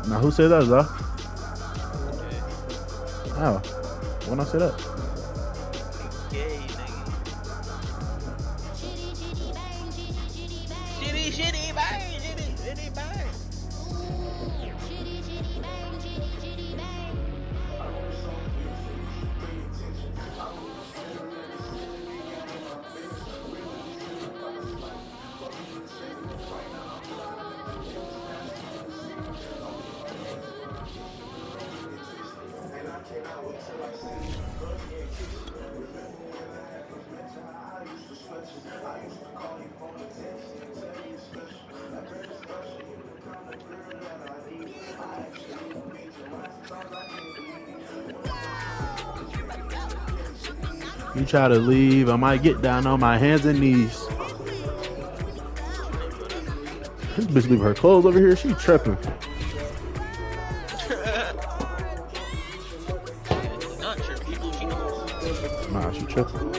Now who said that, though? Okay. Oh, when I say that? Gay, nigga. Shitty bang, shitty bang. You try to leave, I might get down on my hands and knees. This bitch leave her clothes over here. She tripping. Not tripping. Nah, she tripping.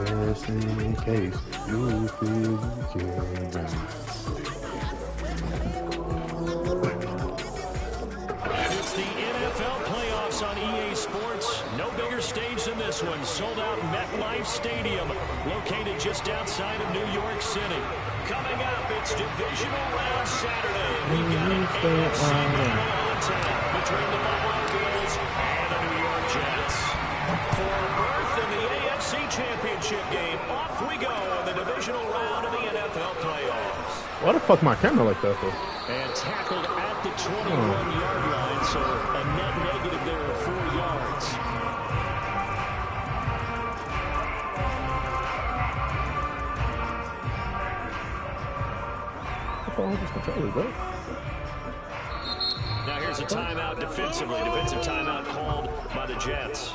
Just in case you feel you can. It's the NFL playoffs on EA Sports. No bigger stage than this one. Sold out MetLife Stadium, located just outside of New York City. Coming up, it's Divisional Round Saturday. We've got an AFC battle on tap between the Buffalo Bills and the New York Jets. For a berth in the AFC Championship game, off we go in the divisional round of the NFL playoffs. Why the fuck my camera like that though? And tackled at the 21-yard line, so a net negative there of 4 yards. Now here's a timeout defensively. Defensive timeout called by the Jets.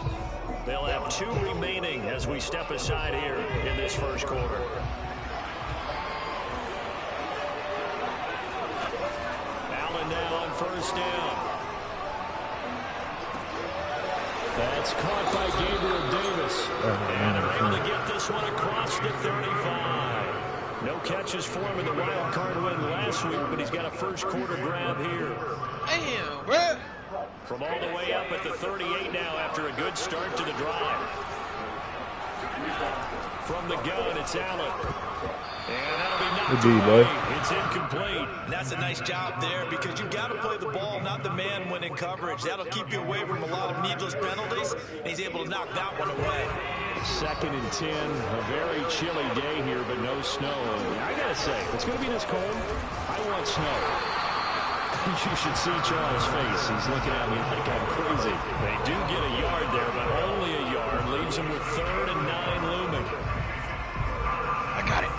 They'll have 2 remaining as we step aside here in this first quarter. Allen now on first down. That's caught by Gabriel Davis. And they're able to get this one across the 35. No catches for him in the wild card win last week, but he's got a first quarter grab here. Damn, bro. From all the way up at the 38 now after a good start to the drive. From the gun, it's Allen. And that'll be knocked away. It's incomplete. And that's a nice job there because you've got to play the ball, not the man when in coverage. That'll keep you away from a lot of needless penalties, and he's able to knock that one away. 2nd and 10, a very chilly day here, but no snow. I gotta say, if it's gonna be this cold, I want snow. You should see Charles' face. He's looking at me like I'm crazy. They do get a yard there, but only a yard. Leaves him with 3rd and 9 looming. I got it.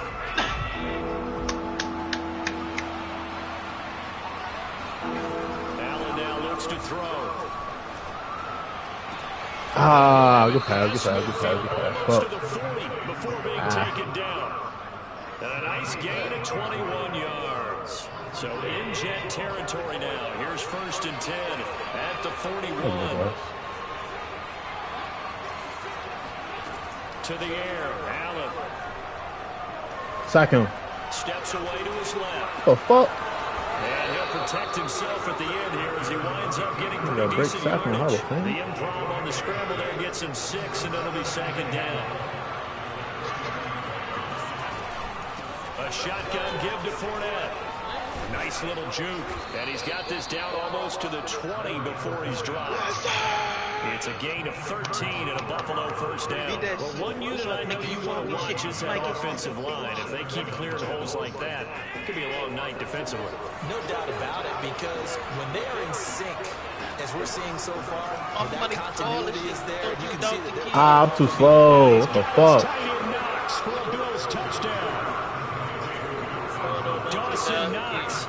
Allen now looks to throw. Good pass. To the 40 before being taken down. And a nice gain of 21 yards. So in Jet territory now. Here's 1st and 10 at the 41. To the air, Allen. Sack him. Steps away to his left. What the fuck? And he'll protect himself at the end here as he winds up getting pretty decent yardage. The improv on the scramble there gets him 6, and it'll be 2nd down. A shotgun give to Fournette. Nice little juke. And he's got this down almost to the 20 before he's dropped. It's a gain of 13 and a Buffalo first down. Well, one unit I know you want to watch is that offensive line. If they keep clearing holes like that, it could be a long night defensively. No doubt about it, because when they are in sync, as we're seeing so far, that continuity is there. You can see that I'm too slow. What the fuck? Knox for a Bills touchdown. Dawson Knox.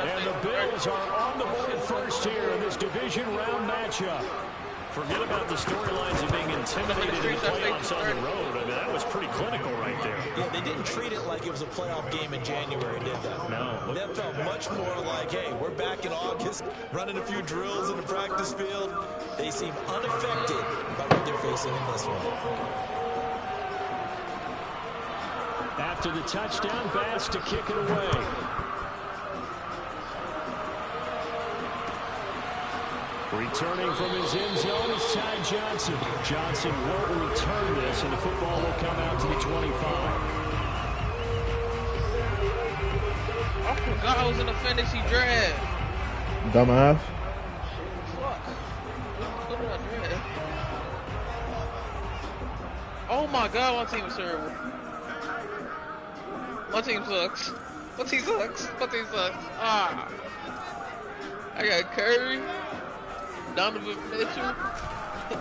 And the Bills are on the board first here in this division round matchup. Forget about the storylines of being intimidated in the playoffs on the road. I mean, that was pretty clinical right there. Yeah, they didn't treat it like it was a playoff game in January, did they? No. That felt much more like, hey, we're back in August, running a few drills in the practice field. They seem unaffected by what they're facing in this one. After the touchdown, Bass to kick it away. Returning from his end zone is Ty Johnson. Johnson won't return this, and the football will come out to the 25. I forgot I was in a fantasy draft. Dumbass. Fuck. What did I draft? Oh my god, my team is terrible. My team sucks. My team sucks. My team sucks. Ah. I got Curry, Donovan Mitchell,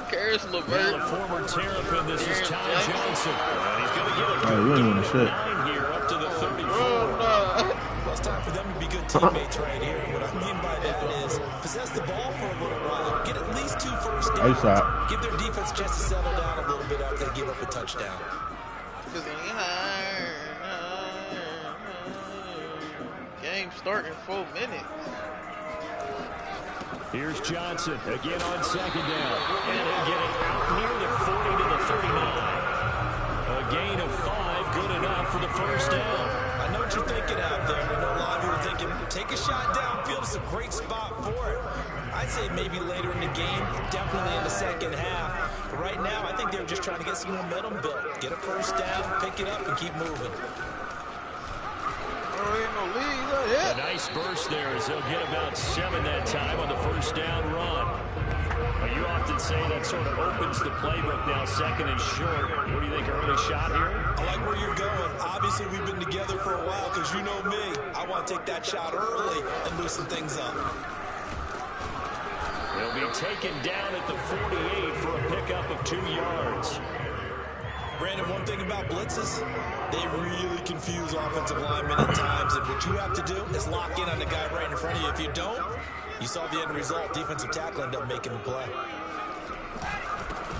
Karis LeVert. Now the former Terrapin, this is Ty Johnson. And he's going to get a Oh, you ain't winning shit. 9 here up to the 34. Well, it's time for them to be good teammates right here. What I mean by that is possess the ball for a little while, get at least 2 first downs, give their defense a chance to settle down a little bit after they give up a touchdown. Game starting in 4 minutes. Here's Johnson again on second down. And he'll get it out near the 40 to the 39. A gain of 5, good enough for the first down. I know what you're thinking out there. I know a lot of you are thinking, take a shot downfield. It's a great spot for it. I'd say maybe later in the game, definitely in the second half. But right now, I think they were just trying to get some momentum built. Get a first down, pick it up, and keep moving. A nice burst there as they'll get about 7 that time on the first down run. Well, you often say that sort of opens the playbook now, second and short. What do you think, early shot here? I like where you're going. Obviously, we've been together for a while because you know me. I want to take that shot early and loosen things up. They'll be taken down at the 48 for a pickup of 2 yards. Brandon, one thing about blitzes, they really confuse offensive linemen at times, and what you have to do is lock in on the guy right in front of you. If you don't, you saw the end result. Defensive tackle ended up making the play.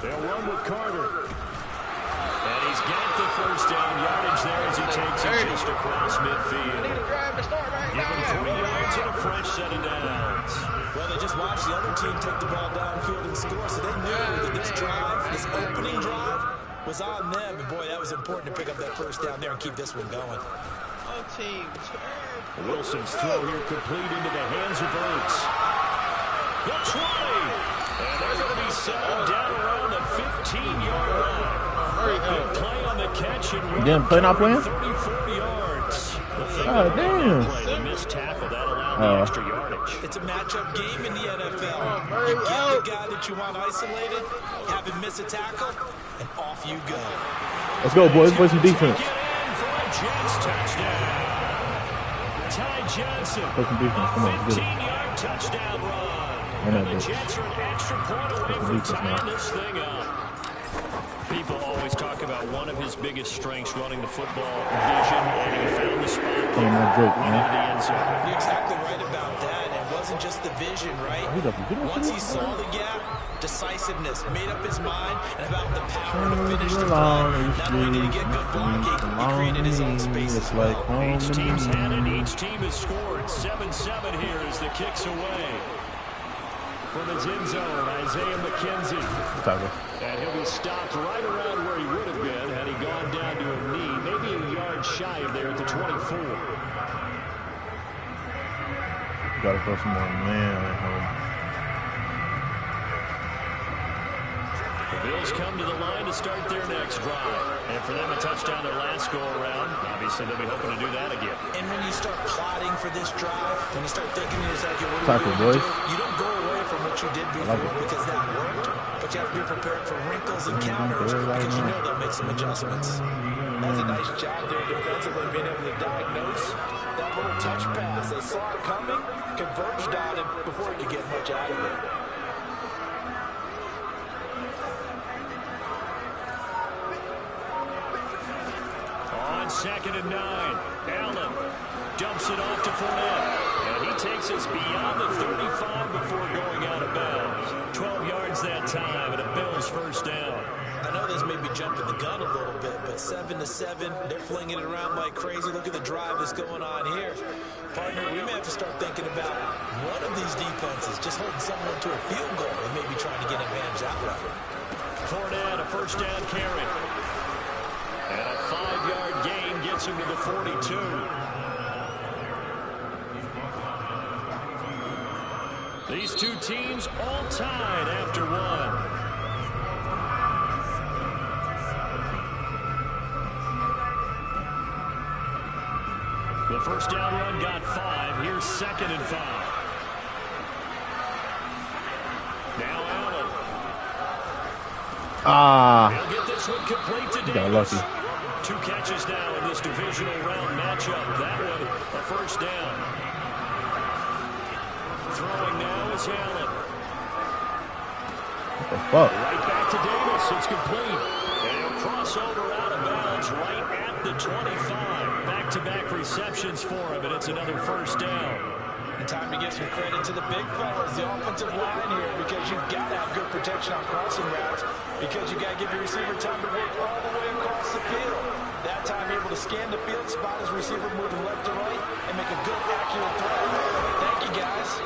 They'll run with Carter. And he's got the first down yardage there as he takes it just across midfield. Give him 3 yards and a fresh set of downs. Well, they just watched the other team take the ball downfield and score, so they knew that this drive, this opening drive, was on them. And boy, that was important to pick up that first down there and keep this one going. Wilson's throw here complete into the hands of Ertz. The 20. And they're going to be settled down around the 15-yard line. Good play on the catch and run. Again, play not playing? 34 yards. Oh, damn. The missed tackle, that allowed the extra yardage. It's a matchup game in the NFL. You get the guy that you want isolated, have him miss a tackle, and off you go. Let's go, boys. Play some defense. Get in for a Jets touchdown. Ty Johnson. Play some defense. Come on, get it. 15-yard touchdown run. I know, And the bitch. Jets are an extra point away from tying this thing up. People always talk about one of his biggest strengths running the football, vision, and he found the spot Playing my Drake, into man. the end zone. You're exactly right about that. It wasn't just the vision, right? Once he saw the gap, decisiveness, made up his mind, and about the power to finish the play. Not only did he get good blocking, he created his own space as well. Each team's had it, each team has scored. 7-7 here as the kick's away. From his end zone, Isaiah McKenzie. And he'll be stopped right around where he would have been had he gone down to a knee, maybe a yard shy of there at the 24. Gotta throw some more man at home. The Bills come to the line to start their next drive. And for them, a touchdown their last go-around. Obviously, they'll be hoping to do that again. And when you start plotting for this drive, when you start thinking to yourself, what Tackle, are you boys. do? You don't go away from what you did before because that worked. But you have to be prepared for wrinkles and counters because you know they'll make some adjustments. That's a nice job there defensively, being able to diagnose that little touch pass. They saw it coming, converged on it before he could get much out of it. On 2nd and 9, Allen dumps it off to Fournette. And he takes us beyond the 35 before going out of bounds. 12 yards that time and a Bills first down. I know this may be jumping the gun a little bit, but 7-7, they're flinging it around like crazy. Look at the drive that's going on here. Partner, we may have to start thinking about one of these defenses just holding someone to a field goal and maybe trying to get advantage that way. Fournette, a first down carry. And a 5-yard gain gets gets him to the 42. These two teams all tied after one. The first down run got 5. Here's 2nd and 5. Now Allen. He'll get this one complete to got Davis. lucky. 2 catches now in this divisional round matchup. That one a first down. Throwing now is Allen. What the fuck? Right back to Davis. It's complete. And he'll cross over out of bounds right at the 25. Back-to-back receptions for him, and it's another first down. And time to give some credit to the big fellas, the offensive line here, because you've got to have good protection on crossing routes, because you've got to give your receiver time to work all the way across the field. That time able to scan the field, spot his receiver moving left to right, and make a good, accurate throw. Thank you, guys.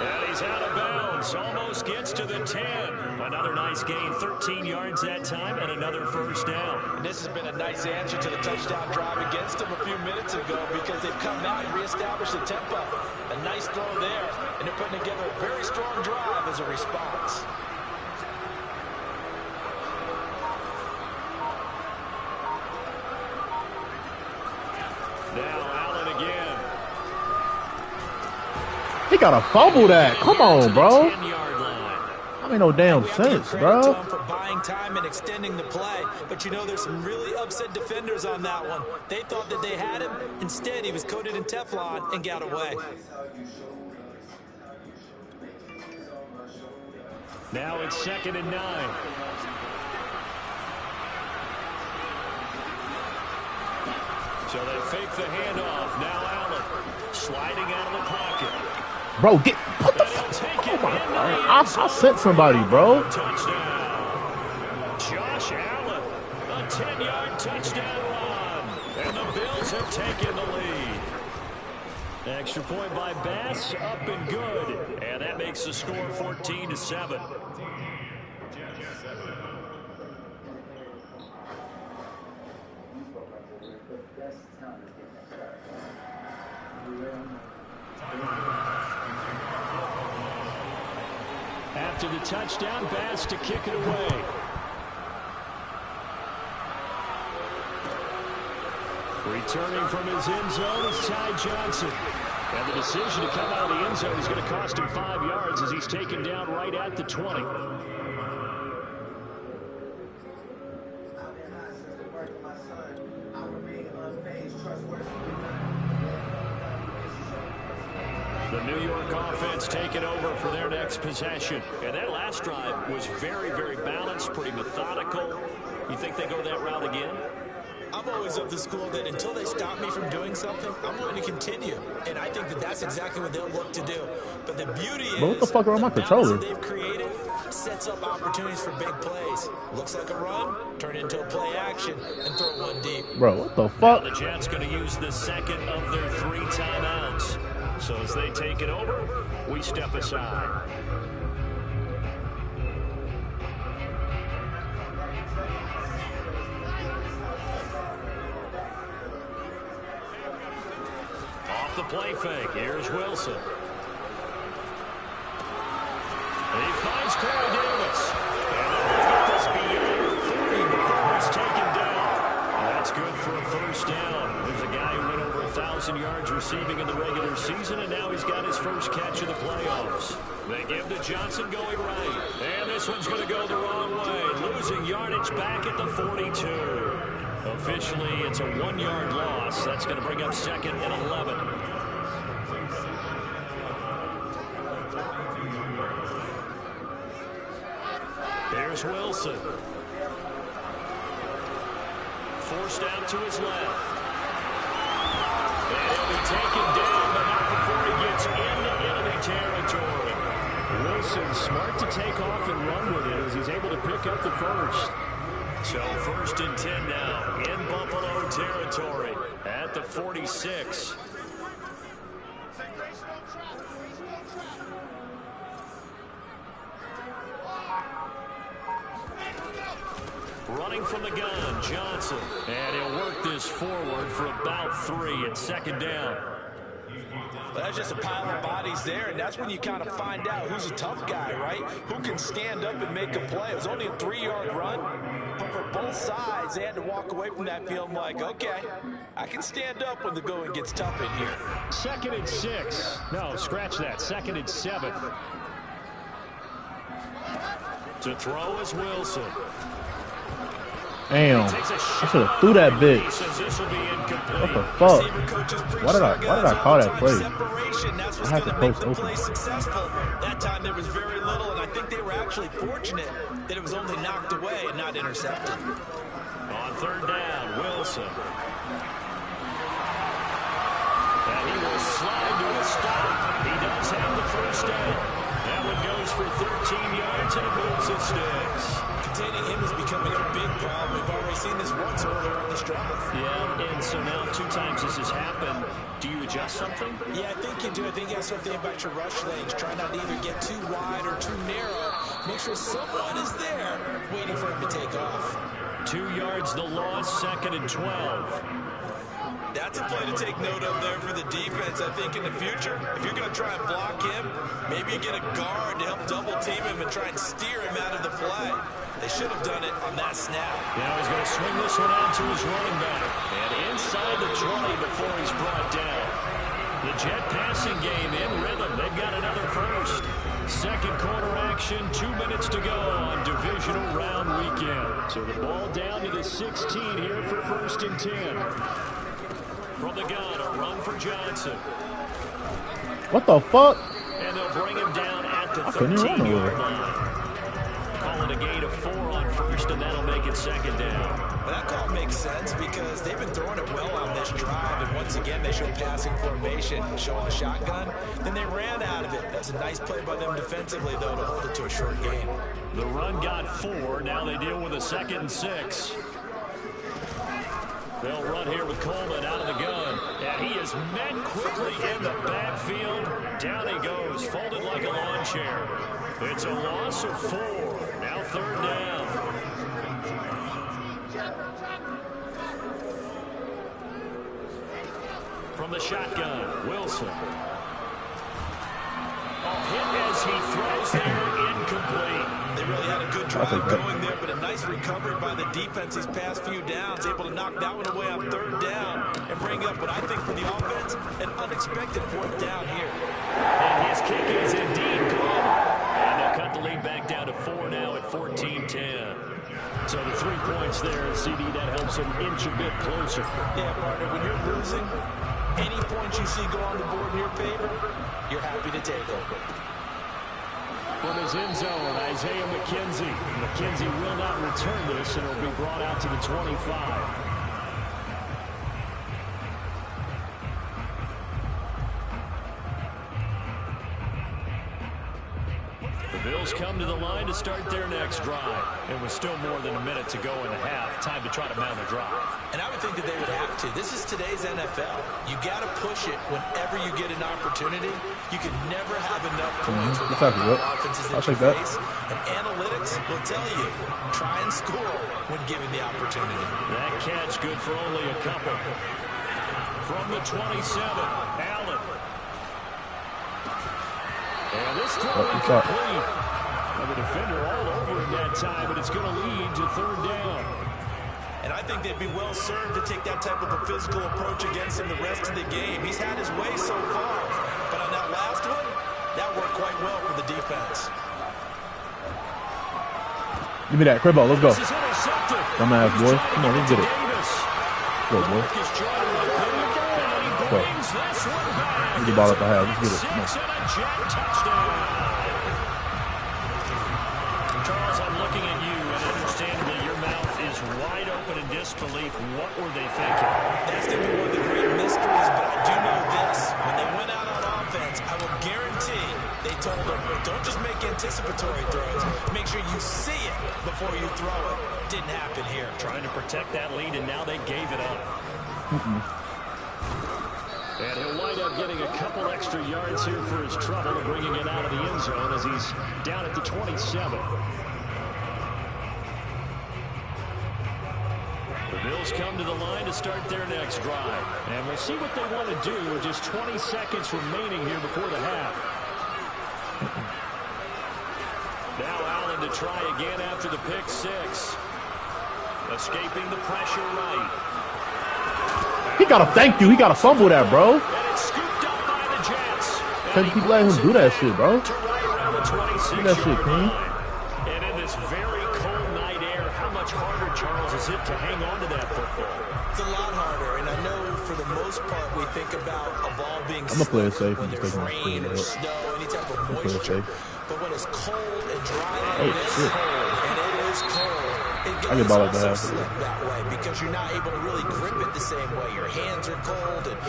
And he's out of bounds. Almost gets to the 10. Another nice gain, 13 yards that time, and another first down. And this has been a nice answer to the touchdown drive against them a few minutes ago, because they've come out and reestablished the tempo. A nice throw there, and they're putting together a very strong drive as a response. Now Allen again. He got to fumble that. Come on, bro. That ain't no damn sense, bro. For buying time and extending the play, but you know there's some really upset defenders on that one. They thought that they had him. Instead, he was coated in Teflon and got away. Now it's 2nd and 9. So they fake the handoff. Now Allen sliding out of the pocket. Bro, what the fuck? Oh my God. I sent somebody, bro. Touchdown. Josh Allen, a 10-yard touchdown run. And the Bills have taken the lead. Extra point by Bass, up and good. And that makes the score 14-7. After the touchdown, Bass to kick it away. Returning from his end zone is Ty Johnson. And the decision to come out of the end zone is going to cost him 5 yards as he's taken down right at the 20. The New York offense taking over for their next possession. And that last drive was very, very balanced, pretty methodical. You think they go that route again? I'm always of the school that until they stop me from doing something, I'm going to continue. And I think that that's exactly what they'll look to do. But the beauty is, what the fuck are on my controller? They've created sets up opportunities for big plays. Looks like a run, turn into a play action, and throw one deep. Bro, what the fuck? Now the Jets going to use the second of their 3 timeouts. So as they take it over, we step aside. Off the play fake, here's Wilson. And he finds Corey Davis. And they'll get this beyond 30 before he's taken down. That's good for a first down. There's a guy who went over 1,000 yards receiving in the regular season, and now he's got his first catch of the playoffs. They give to Johnson going right. And this one's going to go the wrong way. Losing yardage back at the 42. Officially, it's a 1-yard loss. That's going to bring up 2nd and 11. Here's Wilson. Forced out to his left. And he'll be taken down, but not before he gets into enemy territory. Wilson smart to take off and run with it as he's able to pick up the first. So 1st and 10 now in Buffalo territory at the 46. Running from the gun, Johnson. And he'll work this forward for about 3 at 2nd down. Well, that's just a pile of bodies there, and that's when you kind of find out who's a tough guy, right? Who can stand up and make a play. It was only a 3-yard run, but for both sides, they had to walk away from that feeling like, okay, I can stand up when the going gets tough in here. 2nd and 6. No, scratch that. 2nd and 7. To throw is Wilson. Damn, I should have threw that bitch. What the fuck? Why did I call that play? I had to post open. That time there was very little, and I think they were actually fortunate that it was only knocked away and not intercepted. On 3rd down, Wilson. And he will slide to a stop. He does have the 1st down. That one goes for 13 yards and it moves the sticks. Containing him is becoming a big problem. We've already seen this once earlier on this drive. Yeah, and so now 2 times this has happened. Do you adjust something? Yeah, I think you do. I think you have to start thinking about your rush lanes. Try not to either get too wide or too narrow. Make sure someone is there waiting for him to take off. 2 yards the loss, 2nd and 12. That's a play to take note of there for the defense. I think in the future, if you're going to try and block him, maybe you get a guard to help double team him and try and steer him out of the play. They should have done it on that snap. Now he's going to swing this one out to his running back. And inside the 20 before he's brought down. The Jet passing game in rhythm. They've got another 1st. 2nd quarter action, 2 minutes to go on divisional round weekend. So the ball down to the 16 here for 1st and 10. From the gun, a run for Johnson. What the fuck? And they'll bring him down at the 13-yard line. Call it a gain of 4 on 1st, and that'll make it 2nd down. Well, that call makes sense because they've been throwing it well on this drive, and once again they showed passing formation, showing the shotgun. Then they ran out of it. That's a nice play by them defensively, though, to hold it to a short gain. The run got 4. Now they deal with a 2nd and 6. They'll run here with Coleman out of the gun. And he is met quickly in the backfield. Down he goes, folded like a lawn chair. It's a loss of 4. Now 3rd down. From the shotgun, Wilson. Hit as he throws there, incomplete. They really had a good drive going there, but a nice recovery by the defense these past few downs, able to knock that one away on 3rd down and bring up what I think for the offense, an unexpected 4th down here. And his kick is indeed good. And they'll cut the lead back down to 4 now at 14-10. So the 3 points there, CD, that helps them inch a bit closer. Yeah, partner, when you're losing, any points you see go on the board in your favor, you're happy to take them. From his end zone, Isaiah McKenzie. McKenzie will not return this, and it'll be brought out to the 25. The Bills come to the line to start their next drive. And with still more than a minute to go in the half, time to try to mount a drive. And I would think that they would have to. This is today's NFL. You got to push it whenever you get an opportunity. You can never have enough points with the offenses that you face. And analytics will tell you, try and score when given the opportunity. That catch good for only a couple. From the 27, Allen. And this throw incomplete. And the defender all over him that time, but it's going to lead to 3rd down. And I think they'd be well served to take that type of a physical approach against him the rest of the game. He's had his way so far, but on that last one, that worked quite well for the defense. Give me that. Cribbo, let's go. Dumbass boy. Come on, let's get it. Go, boy. Go. Get the ball up the half. Let's get it. Come on. Charles, I'm looking at you, and understandably your mouth is wide open in disbelief. What were they thinking? That's going to be one of the great mysteries, but I do know this. When they went out on offense, I will guarantee they told them, don't just make anticipatory throws. Make sure you see it before you throw it. Didn't happen here. Trying to protect that lead, and now they gave it up. And he'll wind up getting a couple extra yards here for his trouble and bringing it out of the end zone as he's down at the 27. Bills come to the line to start their next drive. And we'll see what they want to do with just 20 seconds remaining here before the half. Now Allen to try again after the pick six. Escaping the pressure right. He got to thank you. He got to fumble that, bro. And it's scooped up by the Jets. Can't you keep letting him do that shit, bro? To right around the 26 Do that shit, King. And in this very cold night air, how much harder, Charles, is it to hang on to that football? It's a lot harder, and I know for the most part we think about a ball being I'm gonna play it safe when and there's just take my rain or foot snow, any type of play it moisture. safe. But when it's cold and dry Oh, and it's shit. cold, and it is cold, it I get does ball like also that. slip that way because you're not able to really grip it the same way. Your hands are cold, and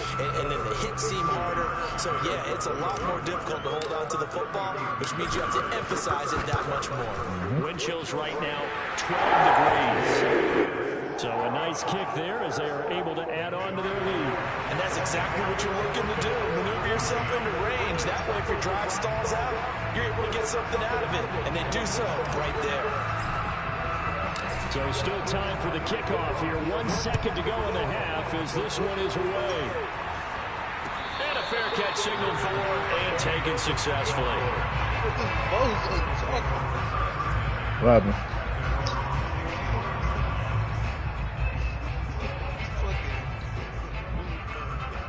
then the hits seem harder. So, yeah, it's a lot more difficult to hold on to the football, which means you have to emphasize it that much more. Wind chills right now, 12 degrees. So a nice kick there as they are able to add on to their lead. And that's exactly what you're looking to do. Maneuver yourself into range. That way, if your drive stalls out, you're able to get something out of it. And they do so right there. So still time for the kickoff here. 1 second to go in the half as this one is away. And a fair catch signaled for and taken successfully. What happened?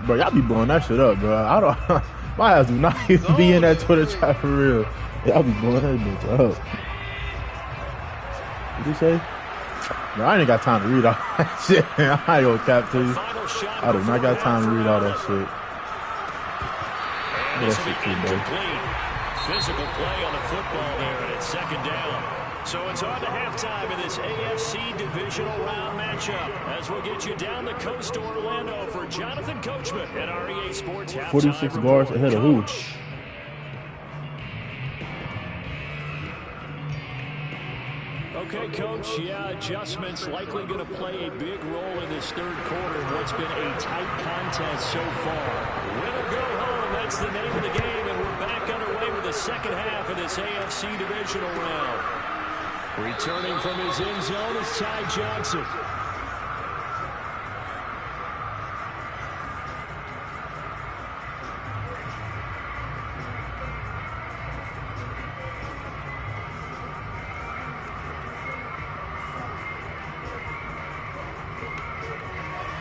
Bro, y'all be blowing that shit up, bro. I don't. My ass do not even be in that Twitter chat for real. Y'all be blowing that bitch up. What you say? Bro, I ain't got time to read all that shit. I ain't gonna cap to you. I do not got time to read all that shit. This will be incomplete. Physical play on the football there, and it's second down. So it's on to halftime in this AFC divisional round matchup as we'll get you down the coast to Orlando for Jonathan Coachman at REA Sports halftime 46 report. bars ahead of who? Coach. Okay, Coach, yeah, adjustments likely going to play a big role in this third quarter in what's been a tight contest so far. Win or go home, that's the name of the game, and we're back underway with the second half of this AFC divisional round. Returning from his end zone is Ty Johnson.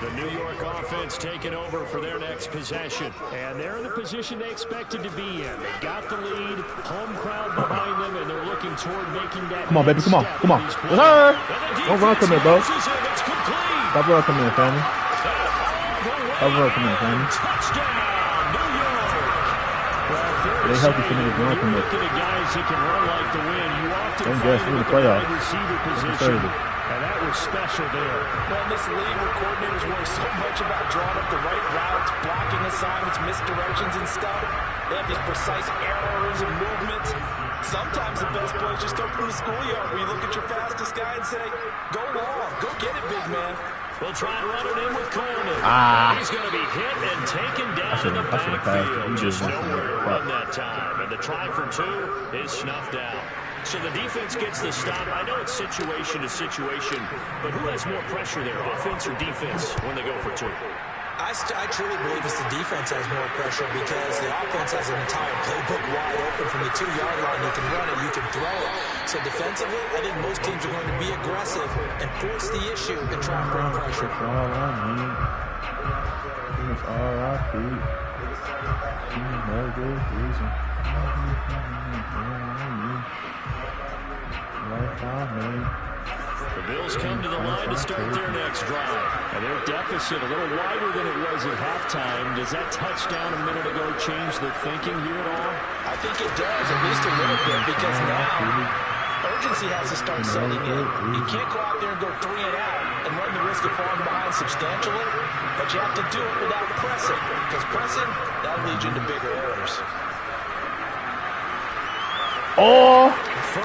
The New York offense taking over for their next possession. And they're in the position they expected to be in. They got the lead, home crowd behind them, and they're looking toward making that. Come on, baby, come on, come on. Yes, sir. Don't run from it, bro. Stop running from it, family. Stop running from it, family. They help you finish run from it. Don't guess, we're in the playoffs. And that was special there. Well, in this league where coordinators worry so much about drawing up the right routes, blocking assignments, misdirections and stuff, they have these precise errors and movements. Sometimes the best play is just open the schoolyard where you look at your fastest guy and say, go long, go get it, big man. We'll try and run it in with Coleman. He's going to be hit and taken down in the backfield. Just nowhere to run that time. And the try for two is snuffed out. So the defense gets the stop. I know it's situation to situation, but who has more pressure there, offense or defense, when they go for two? I truly believe it's the defense has more pressure because the offense has an entire playbook wide open from the 2-yard line. You can run it, you can throw it. So defensively, I think most teams are going to be aggressive and force the issue and try and bring pressure. That's all I need. That's all I need. No good reason. The Bills come to the line to start their next drive. And their deficit a little wider than it was at halftime. Does that touchdown a minute ago change the thinking here at all? I think it does, at least a little bit, because now urgency has to start setting in. You can't go out there and go 3 and out and run the risk of falling behind substantially, but you have to do it without pressing, because pressing, that'll lead you into bigger errors. Oh,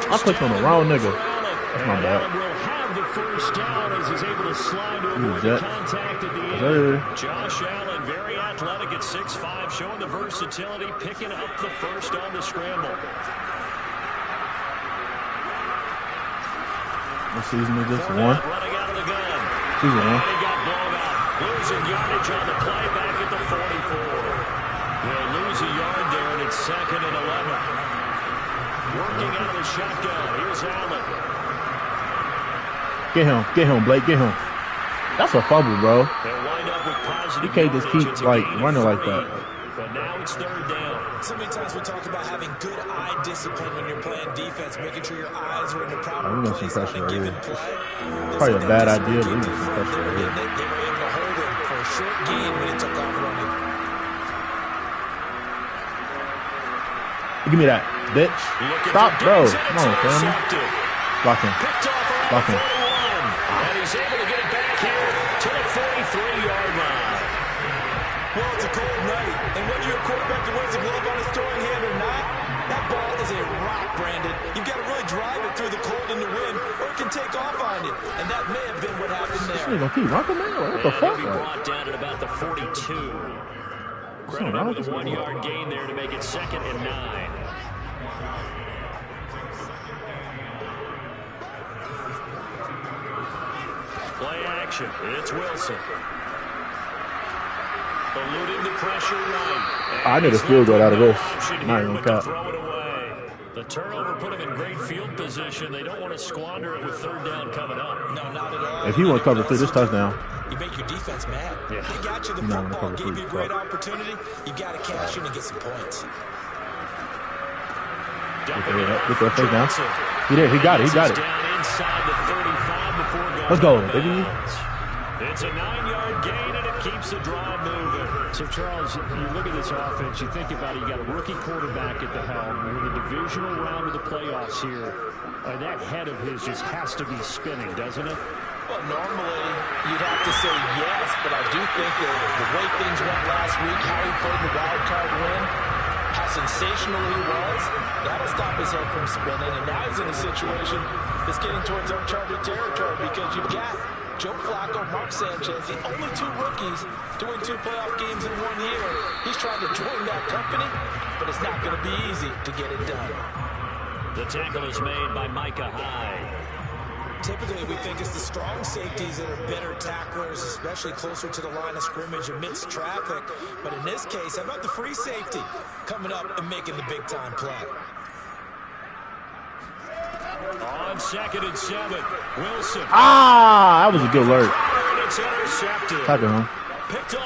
I clicked on the wrong nigga. That's my bad. Will have the first down as he's able to slide to avoid the contact at the end. Josh Allen, very athletic at 6'5", showing the versatility, picking up the first on the scramble. What season is this? One? Running out of the gun. He's one. And he got blown out. Losing yardage on the play back at the 44. They'll lose a yard there, and it's 2nd and 11. Working out of the shotgun. Here's Allen. Get him, Blake, get him. That's a fumble, bro. They'll wind up with positive. You can't just keep like running like that. But now it's 3rd down. So many times we talk about having good eye discipline when you're playing defense, making sure your eyes are in the proper place on a given play. Probably a bad idea, but we're going to see pressure right here. They were able to hold him for a short gain when he took off running. Give me that, bitch. Stop, bro. Come on, family. Block him. Block him. And he's able to get it back here to the 43-yard line. Well, it's a cold night, and whether you're a quarterback that wears a glove on his throwing hand or not, that ball is a rock, Brandon. You've got to really drive it through the cold and the wind, or it can take off on you. And that may have been what happened there. This nigga keep rocking, man. What the fuck? He'll be brought down at about the 42. Credited with a 1-yard gain there to make it 2nd and 9. Play action. It's Wilson. Eluding the pressure right. I need a field goal out of this. Not even cut. Throw it away. The turnover put him in great field position. They don't want to squander it with 3rd down coming up. No, not at all. If he want to cover 3 this touchdown. You make your defense mad. Yeah. They got you the football, gave you a great opportunity. You got to cash in and get some points. Get that face down. He got it. He got it. Down inside the 35 before going. Let's go, baby. It's a 9-yard gain, and it keeps the drive moving. So, Charles, you look at this offense, you think about it, you got a rookie quarterback at the helm. You're in the divisional round of the playoffs here. That head of his just has to be spinning, doesn't it? Well, normally you'd have to say yes, but I do think that the way things went last week, how he played the wild card win, how sensational he was, that'll stop his head from spinning. And now he's in a situation that's getting towards uncharted territory because you've got Joe Flacco, Mark Sanchez, the only 2 rookies to win 2 playoff games in 1 year. He's trying to join that company, but it's not going to be easy to get it done. The tackle is made by Micah Hyde. Typically, we think it's the strong safeties that are better tacklers, especially closer to the line of scrimmage amidst traffic. But in this case, how about the free safety coming up and making the big-time play? On 2nd and 7, Wilson. That was a good alert. It's intercepted. Tackle him.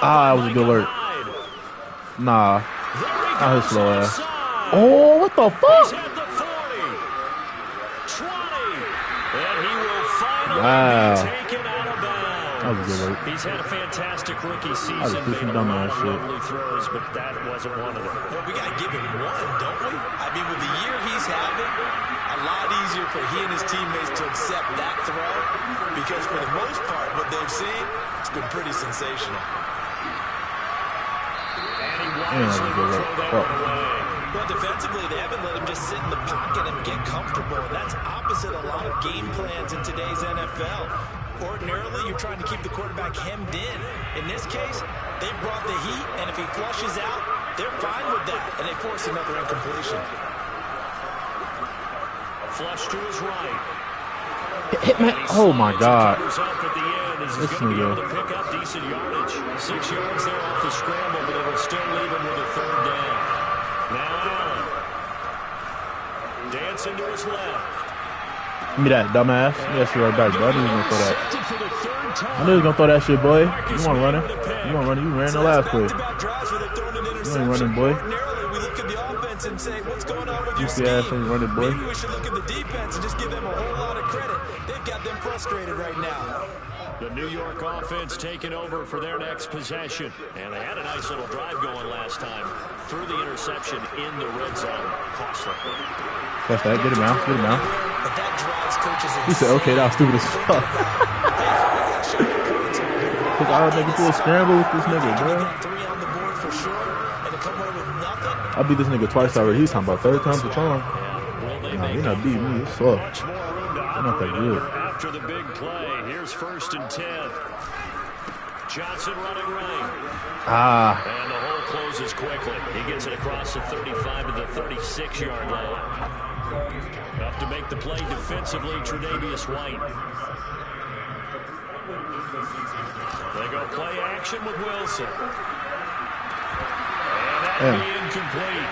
That was a good alert. Nah. Not his slow ass. Oh, what the fuck? He's at the 40. 20. And he will finally be taken out of bounds. That was a good alert. He's had a fantastic rookie season. I was Made a dumb lot ass of shit. lovely throws, but that wasn't one of them. Well, we got to give him one, don't we? I mean, with the year he's having, a lot easier for he and his teammates to accept that throw because for the most part, what they've seen, it's been pretty sensational. And he wisely will throw that one away. Well, defensively, they haven't let him just sit in the pocket and get comfortable, and that's opposite a lot of game plans in today's NFL. Ordinarily, you're trying to keep the quarterback hemmed in. In this case, they brought the heat, and if he flushes out, they're fine with that, and they force another incompletion. Flush to his right. Oh my God. This nigga. Pick up decent yardage. 6 yards there off the scramble, but it'll still leave him with a 3rd down. Now Allen. Dancing to his left. Give me that, dumbass. Yes, you're right back, bro. I knew he was going to throw that. I knew he was going to throw that shit, boy. You want running? You want running? You ran the last play. You ain't running, boy. And say, what's going on with your scheme? Running, boy. Maybe we should look at the defense and just give them a whole lot of credit. They've got them frustrated right now. The New York offense taking over for their next possession. And they had a nice little drive going last time. Through the interception in the red zone. Costly. Catch that. Get him out. Get him out. But that drives coaches. He said, okay, that was stupid as fuck. Because I don't think he pull a scramble with this nigga, bro. 3 on the board for sure. And to come away with nothing. I beat this nigga twice already. He's talking about 3rd time's the charm. Nah, you're not beating me. It's slow. I'm not that good. After the big play, here's 1st and 10. Johnson running right. And the hole closes quickly. He gets it across the 35 to the 36-yard line. Up to make the play defensively, Tre'Davious White. They go play action with Wilson. And that'll be incomplete.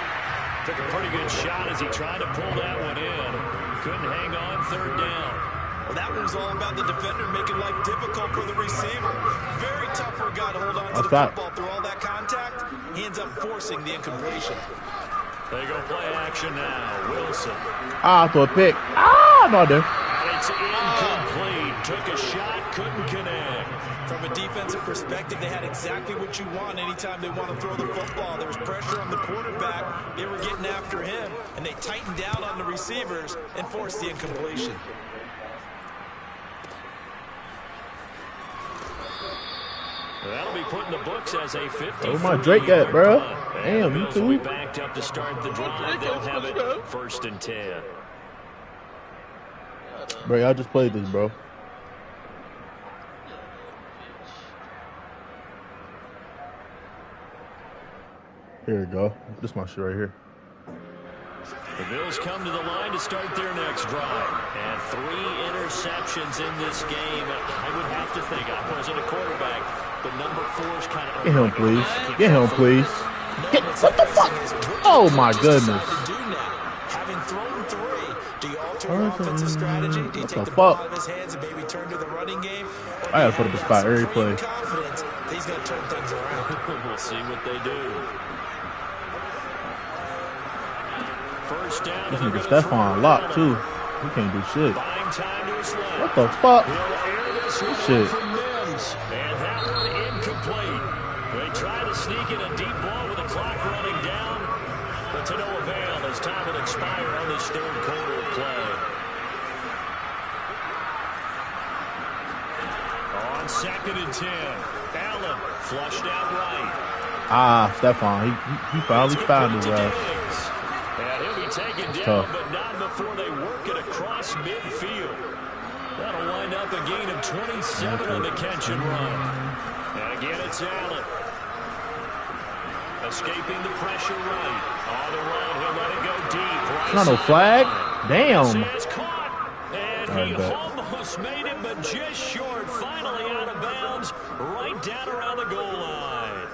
Took a pretty good shot as he tried to pull that one in. Couldn't hang on third down. Well, that one was all about the defender making life difficult for the receiver. Very tough for a guy to hold on to the football through all that contact. He ends up forcing the incompletion. They go play action now. Wilson. I threw a pick. No, dude. And it's incomplete. Took a shot, couldn't connect. From a defensive perspective, they had exactly what you want anytime they want to throw the football. There was pressure on the quarterback. They were getting after him, and they tightened down on the receivers and forced the incompletion. That'll be put in the books as a 50. Oh my Drake at, bro. Damn, you too. Will be backed up to start the drive. They'll have it 1st and 10. Bro, I just played this, bro. Here we go. This is my shit right here. The Bills come to the line to start their next drive. And 3 interceptions in this game. I would have to think, I wasn't a quarterback, but number 4 is kind of... Get him, please. Get him, please. What the fuck? Oh, my goodness. Having thrown 3, do you alter your offensive strategy? Do you take the ball out of his hands and maybe turn to the running game? I gotta put up a spot every play. He's going to turn things around. We'll see what they do. First down. This nigga Stephon locked too. He can't do shit. What the fuck? Shit. And that one incomplete. They try to sneak in a deep ball with the clock running down, but to no avail as time will expire on this 3rd quarter of play. On 2nd and 10, Allen flushed out right. Stephon, he finally found his ass. And he'll be taken down, but not before they work it across midfield. That'll wind up a gain of 27 on the catch and run. And again, it's Allen. Escaping the pressure right. On the run, he'll let it go deep. Right, not no flag? Damn. And he almost made it, but just short. Finally out of bounds, right down around the goal line.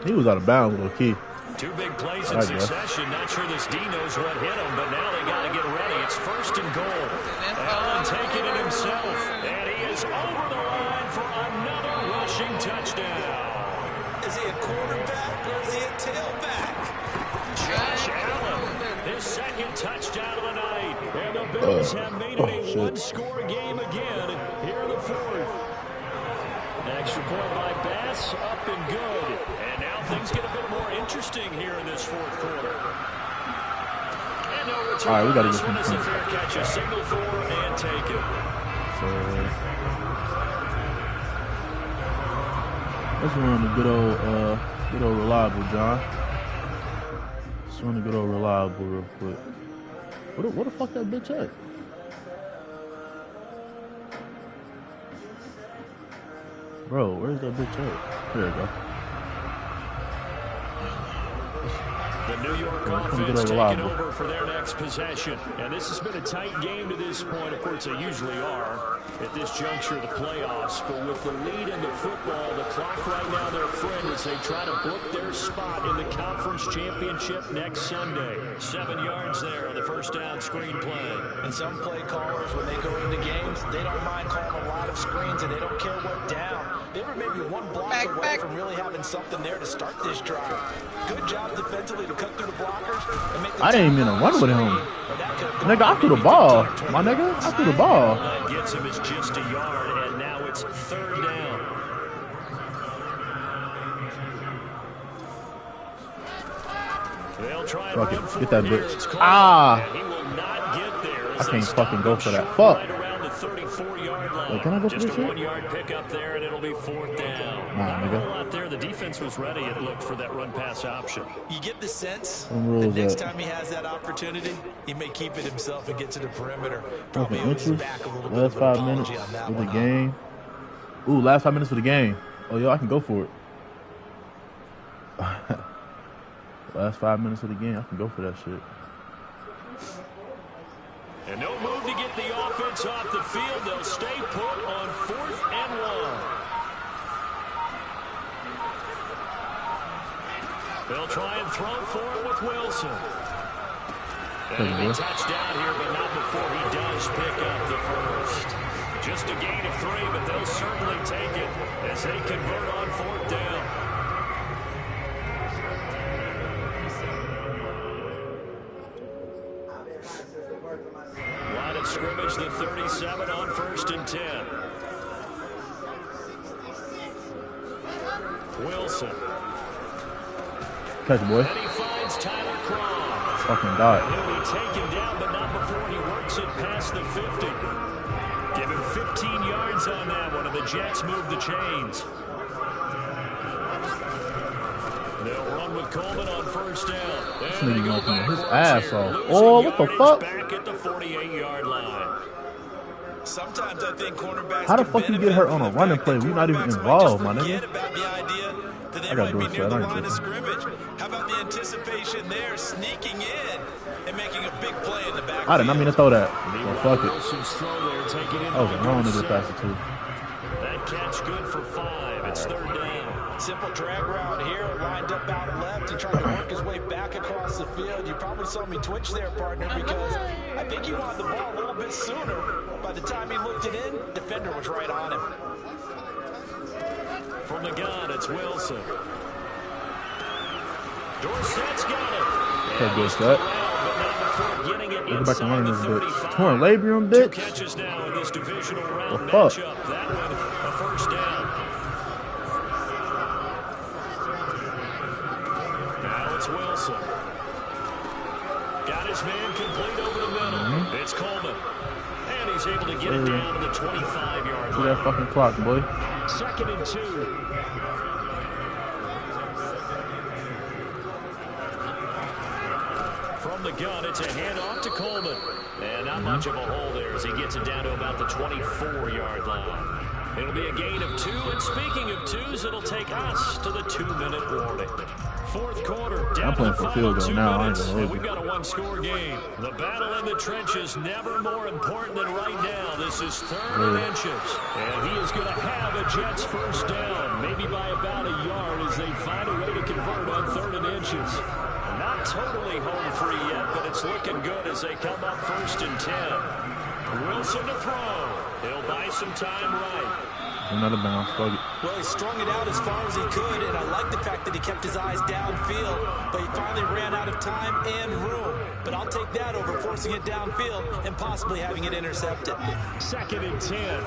He was out of bounds, little key. 2 big plays in succession. Not sure this D knows what hit him, but now they got to get ready. It's 1st and goal. Allen taking it himself, and he is over the line for another rushing touchdown. Is he a quarterback or is he a tailback? Josh Allen, his 2nd touchdown of the night, and the Bills have made it a 1-score game again here in the 4th. Extra point by Bass, up and good. And now things get a bit more interesting here in this 4th quarter. And no return. All right, we got to this get one is a fair catch, a single 4 and take it. So let's run the good old reliable, John. Let's run the good old reliable real quick. What the fuck that bitch at? Bro, where's that bitch at? There we go. The New York offense taking over for their next possession. And this has been a tight game to this point. Of course, they usually are at this juncture of the playoffs. But with the lead in the football, the clock right now their friend as they try to book their spot in the conference championship next Sunday. 7 yards there on the first down screen play. And some play callers, when they go into games, they don't mind calling a lot of screens and they don't care what down. They were maybe 1 block away from really having something there to start this drive. Good job defensively to cut through the blockers and make the I didn't even run with him. Nigga, I threw the ball. My nigga, I threw the ball. That gets him, it's just a yard, and now it's 3rd down. They'll try and Fuck run it. for Get that it here. bitch. It's caught, Ah. and he will not get there. I can't fucking go for that. Fuck. Right around the 34-yard line. Wait, can I go for just this a shit? 1-yard pickup there, and it'll be 4th down. Nah, Not a nigga. whole lot there. The defense was ready, it looked, for that run-pass option. You get the sense What the rules next that? time he has that opportunity, he may keep it himself and get to the perimeter. Fucking Probably owes his interest. back a little bit Last of an 5 minutes apology on that of the one. game. Ooh, last 5 minutes of the game. Oh, yo, I can go for it. Last 5 minutes of the game, I can go for that shit. And no move to get the offense off the field. They'll stay put on 4th and 1. They'll try and throw for it with Wilson. And he'll be touched down here, but not before he does pick up the first. Just a gain of 3, but they'll certainly take it as they convert on 4th down. Line of scrimmage, the 37 on 1st and 10. Wilson. Catch, boy. And he finds Tyler Croft. Fucking dot. He'll be taken down, but not before he works it past the 50. Give him 15 yards on that one, and the Jets move the chains. They'll run with Coleman on 1st down. This nigga knocking his ass off. Oh, what the fuck? Back at the 48-yard line. Sometimes I think cornerbacks. How the fuck you get hurt on a running play? We not even involved, my nigga. About the idea that they I gotta might do be it, near so I the don't line of get scrimmage. How about the anticipation there, sneaking in and making a big play in the back? I did not mean to throw that. So fuck it. Wilson's throw there, taking it. I was wrong to do pass it too. That catch good for 5. It's 3rd down. Simple drag route here, lined up out left. He tried to work his way back across the field. You probably saw me twitch there, partner, because I think he wanted the ball a little bit sooner. By the time he looked it in, defender was right on him. From the gun, it's Wilson. Dorsett's got it. Okay, good shot. Get back and run this bitch. Torn labrum, bitch. 2 catches now in this divisional round The fuck? matchup. That one, a 1st down. Now it's Wilson. Got his man complete over the middle. It's Coleman. And he's able to get it down to the 25-yard See line. that fucking clock, boy. 2nd and 2. From the gun, it's a handoff to Coleman. And not much of a hole there as he gets it down to about the 24-yard line. It'll be a gain of 2, and speaking of 2s, it'll take us to the 2-minute warning. 4th quarter, down to the final 2 minutes, and we've got a 1-score game. The battle in the trenches never more important than right now. This is 3rd and inches, and he is going to have a Jets 1st down, maybe by about a yard as they find a way to convert on 3rd and inches. Not totally home free yet, but it's looking good as they come up 1st and 10. Wilson to throw. He'll buy some time right. Another bounce. Fuck it. Well, he strung it out as far as he could, and I like the fact that he kept his eyes downfield, but he finally ran out of time and room. But I'll take that over forcing it downfield and possibly having it intercepted. 2nd and 10.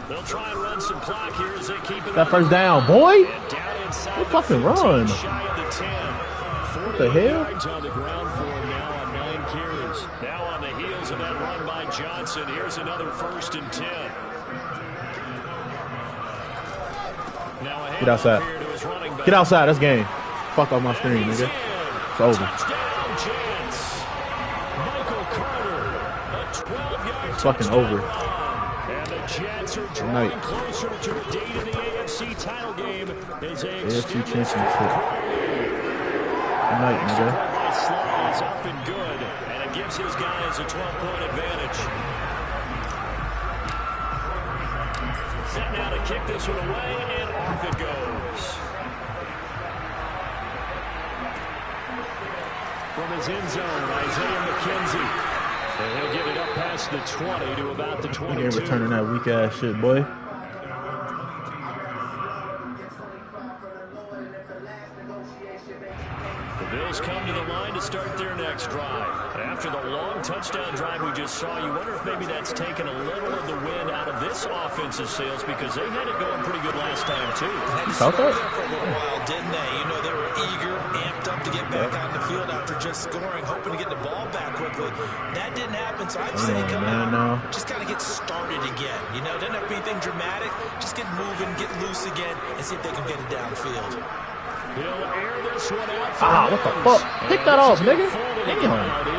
They'll try and run some clock here as they keep it. That 1st down, boy. What fucking run? What the hell? On the ground for him now on 9 carries. Now on the heels of that run by Johnson, here's another 1st and 10. Now Get outside. Get outside. That's game. Fuck off my screen, nigga. It's over. Touchdown, Jets. Michael Carter, a 12-yard It's fucking over. And the Jets are drawing closer to a date in the AFC title game as they AFC extend this championship. Good night, nigga. Slot is up and good, and it gives his guys a 12-point advantage. Set now to kick this one away, and off it goes. From his end zone, Isaiah McKenzie. And he'll get it up past the 20 to about the 22. He ain't returning that weak ass shit, boy. The Bills come to the line to start their next drive. After the long touchdown drive we just saw, you wonder if maybe that's taken a little of the wind out of this offense's sails because they had it going pretty good last time, too. Had to slow down for a little while, didn't they? You know, they were eager, amped up to get back on the field after just scoring, hoping to get the ball back quickly. That didn't happen, so I'd say come out, just kind of get started again. You know, doesn't have to be anything dramatic. Just get moving, get loose again, and see if they can get it downfield. He'll air this one out. What the fuck? Pick that off, nigga. Damn.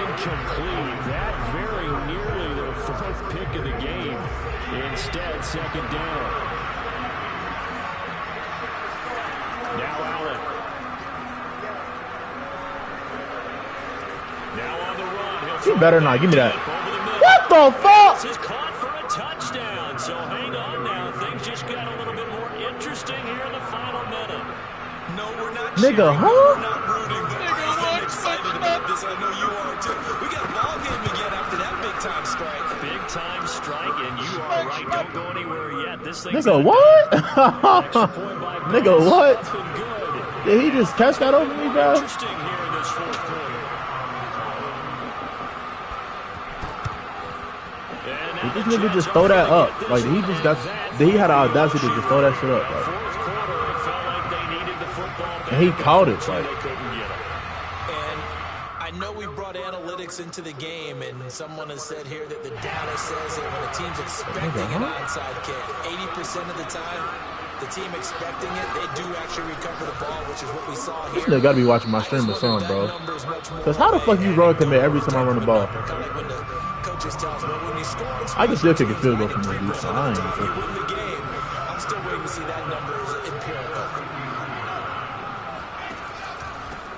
Incomplete. That very nearly their 4th pick of the game. Instead, 2nd down. Now Allen. better not. Give me that. What the fuck? This is caught for a touchdown. So hang on now. Things just got a little bit more interesting here in the final minute. No, we're not Nigga, cheering, huh? we're not rooting, but I'm excited about this. I know you are too. We got a ball game again after that big time strike. Big time strike, and you are right. Don't go anywhere yet. This thing's Nigga, not what? Extra point by Nigga, Bills. what? Up and good. Did he just catch that over me, bro? Interesting here in this fourth quarter. Did this nigga just throw that up? Like, he just got. He had the audacity to just throw that shit up. Like, Fourth quarter, it felt like they needed the football back. and he caught it. Like, They couldn't get it. And I know we brought analytics into the game, and someone has said here that the data says that when a team's expecting an onside kick, 80% of the time, the team expecting it, they do actually recover the ball, which is what we saw here. this nigga gotta be watching my stream or something, bro. Cause how the fuck you run commit every time I run the ball? I can still kick a field goal from this dude, so I ain't even tripping. I'm still waiting to see that number is empirical.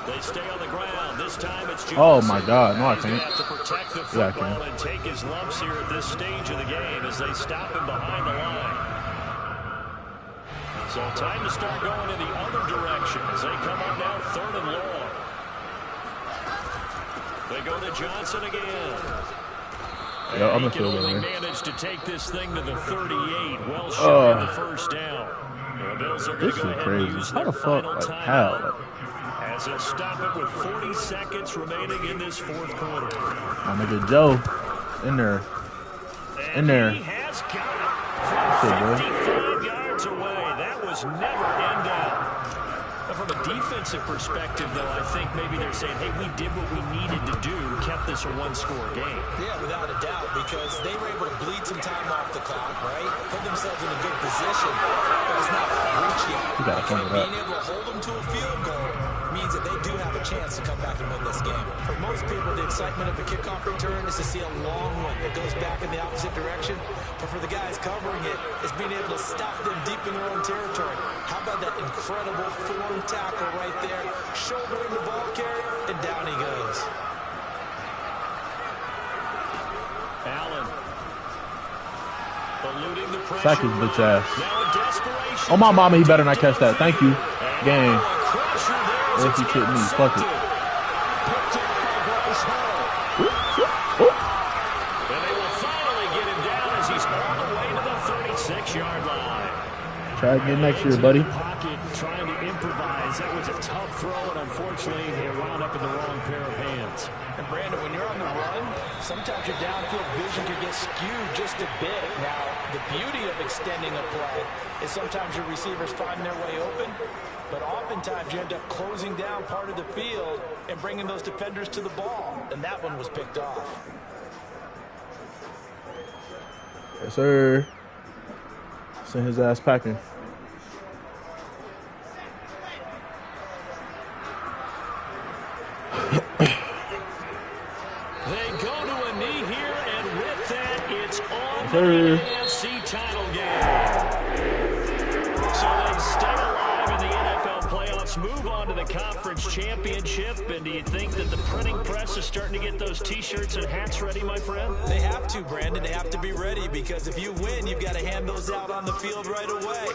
They stay on the ground. This time it's Oh my God, no I He's gonna can't. have to protect the Yeah, I football can. and take his lumps here at this stage of the game as they stop him behind the line. So time to start going in the other direction as they come up now 3rd and long. They go to Johnson again. Yeah, I'm He gonna can field goal, only man. manage to take this thing to the 38. Well short of the first down. The Bills are going This to go is ahead and crazy. use How their the fuck? final Like, timeout. how? As they'll stop it with 40 seconds remaining in this fourth quarter. My nigga Joe, in there. In there. He has got Shit, it bro. from 55 yards away. That was never in doubt. But from a defensive perspective, though, I think maybe they're saying, hey, we did what we needed to do, kept this a one-score game. Yeah, without a doubt, because they were able to bleed some time off the clock, right? Put themselves in a good position, but it's not reach yet. You gotta fumble that. Being able to hold them to a field goal means that they do have a chance to come back and win this game. For most people, the excitement of the kickoff return is to see a long one that goes back in the opposite direction. But for the guys covering it, it's being able to stop them deep in their own territory. How about that incredible form tackle right there, shouldering the ball carrier, and down he goes. Allen. Eluding the pressure. Sack his bitch ass. Now in desperation. Oh my mama, he better not catch that. Thank you. Game. Pressure there as Or if he it's kicked me, fuck it. Picked up by Bryce Hall. And they will finally get him down as he's all the way to the 36-yard line. Try again next year, buddy. Pocket trying to improvise. That was a tough throw, and unfortunately, it wound up in the wrong pair of hands. And Brandon, when you're on the run, sometimes your downfield vision can get skewed just a bit. Now, the beauty of extending a play is sometimes your receivers find their way open, but oftentimes you end up closing down part of the field and bringing those defenders to the ball, and that one was picked off. Yes, sir. Send his ass packing. They go to a knee here, and with that, it's on Yes, to the sir. AFC title game. So they stay alive in the NFL playoffs, move on to the conference championship, and do you think that the printing press is starting to get those T-shirts and hats ready, my friend? They have to, Brandon. They have to be ready because if you win, you've got to hand those out on the field right away.